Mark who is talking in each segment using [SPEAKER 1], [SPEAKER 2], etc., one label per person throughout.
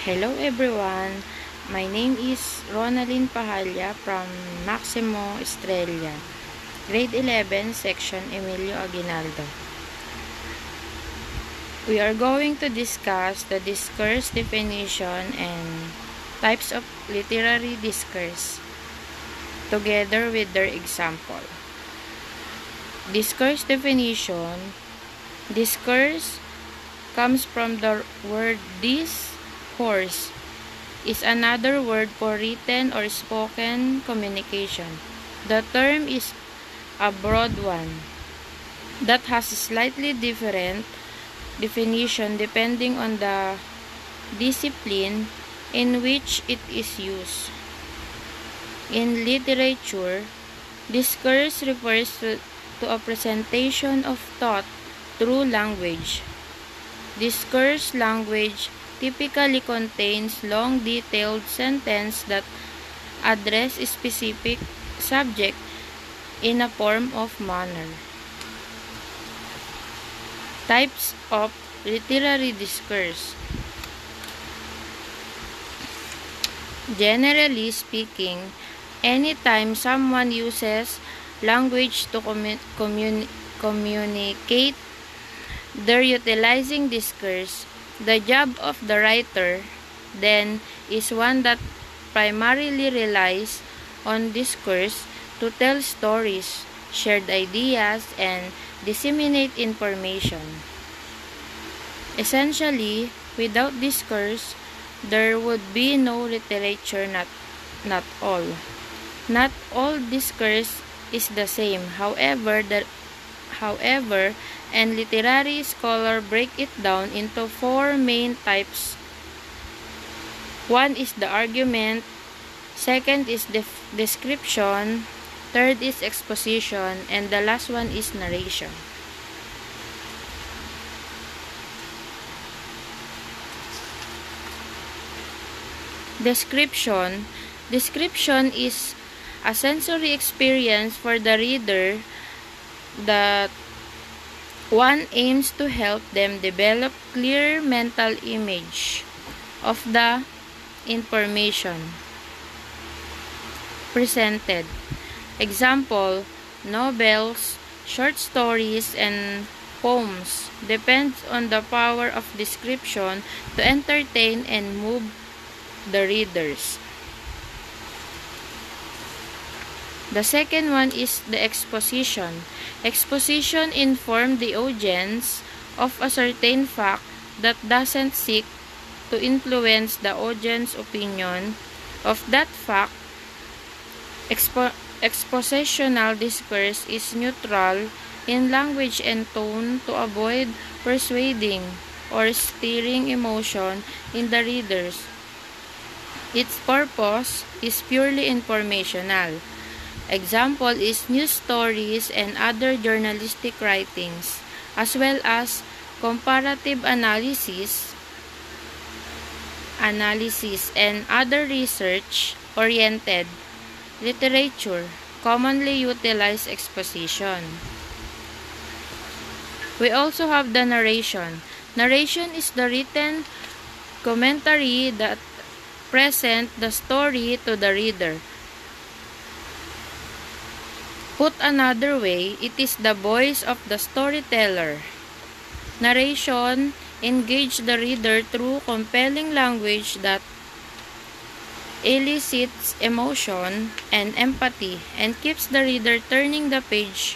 [SPEAKER 1] Hello everyone, my name is Ronalyn Pahalya from Maximo Estrella, Grade 11, Section Emilio Aguinaldo. We are going to discuss the discourse definition and types of literary discourse, together with their example. Discourse definition. Discourse comes from the word discourse, is another word for written or spoken communication. The term is a broad one that has a slightly different definition depending on the discipline in which it is used. In literature, discourse refers to a presentation of thought through language. Discourse language typically contains long, detailed sentences that address a specific subject in a form of manner. Types of literary discourse. Generally speaking, anytime someone uses language to communicate, they're utilizing discourse. The job of the writer, then, is one that primarily relies on discourse to tell stories, shared ideas, and disseminate information. Essentially, without discourse, there would be no literature, not all. Not all discourse is the same. However, and literary scholars break it down into four main types. One is the argument, second is description, third is exposition, and the last one is narration. Description. Description is a sensory experience for the reader that one aims to help them develop clear mental image of the information presented. Example, novels, short stories, and poems depends on the power of description to entertain and move the readers. The second one is the exposition. Exposition informs the audience of a certain fact that doesn't seek to influence the audience's opinion of that fact. Expositional discourse is neutral in language and tone to avoid persuading or stirring emotion in the readers. Its purpose is purely informational. Example is news stories and other journalistic writings, as well as comparative analysis and other research-oriented literature commonly utilize exposition. We also have the narration. Narration is the written commentary that presents the story to the reader. Put another way, it is the voice of the storyteller. Narration engages the reader through compelling language that elicits emotion and empathy and keeps the reader turning the page.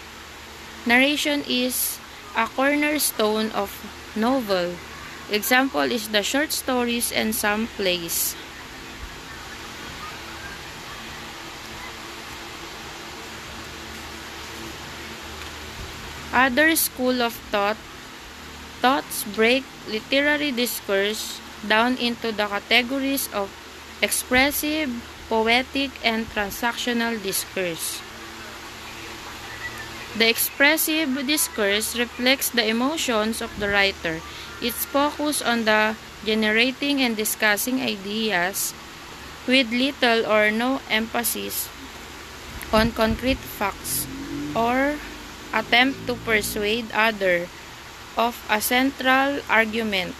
[SPEAKER 1] Narration is a cornerstone of novel. Example is the short stories and some plays. Other school of thoughts break literary discourse down into the categories of expressive, poetic, and transactional discourse. The expressive discourse reflects the emotions of the writer. It's focused on the generating and discussing ideas with little or no emphasis on concrete facts or attempt to persuade others of a central argument.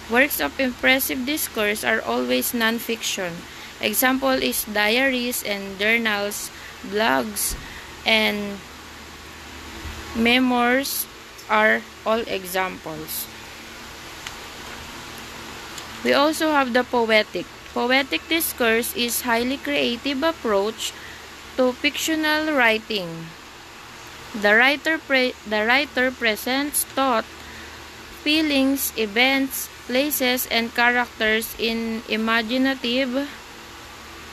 [SPEAKER 1] Works of impressive discourse are always non-fiction. Example is diaries and journals, blogs, and memoirs are all examples. We also have the poetic. Poetic discourse is highly creative approach to fictional writing. The writer presents thought, feelings, events, places, and characters in imaginative,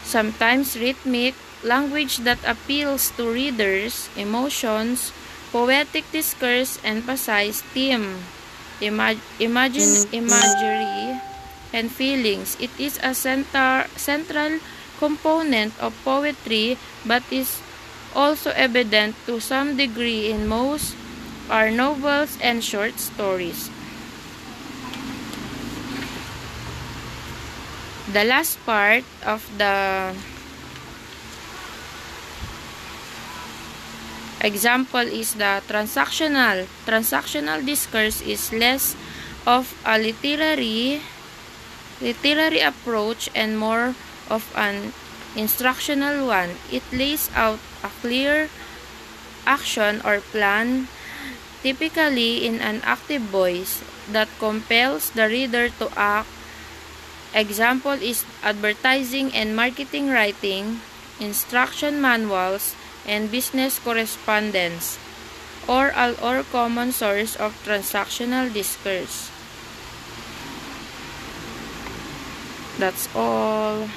[SPEAKER 1] sometimes rhythmic, language that appeals to readers' emotions. Poetic discourse emphasizes theme, imagery, and feelings. It is a central component of poetry, but is also evident to some degree in most are novels and short stories. The last part of the example is the transactional. Transactional discourse is less of a literary approach and more of an instructional one. It lays out a clear action or plan, typically in an active voice, that compels the reader to act. Example is advertising and marketing writing, instruction manuals, and business correspondence, or common source of transactional discourse. That's all.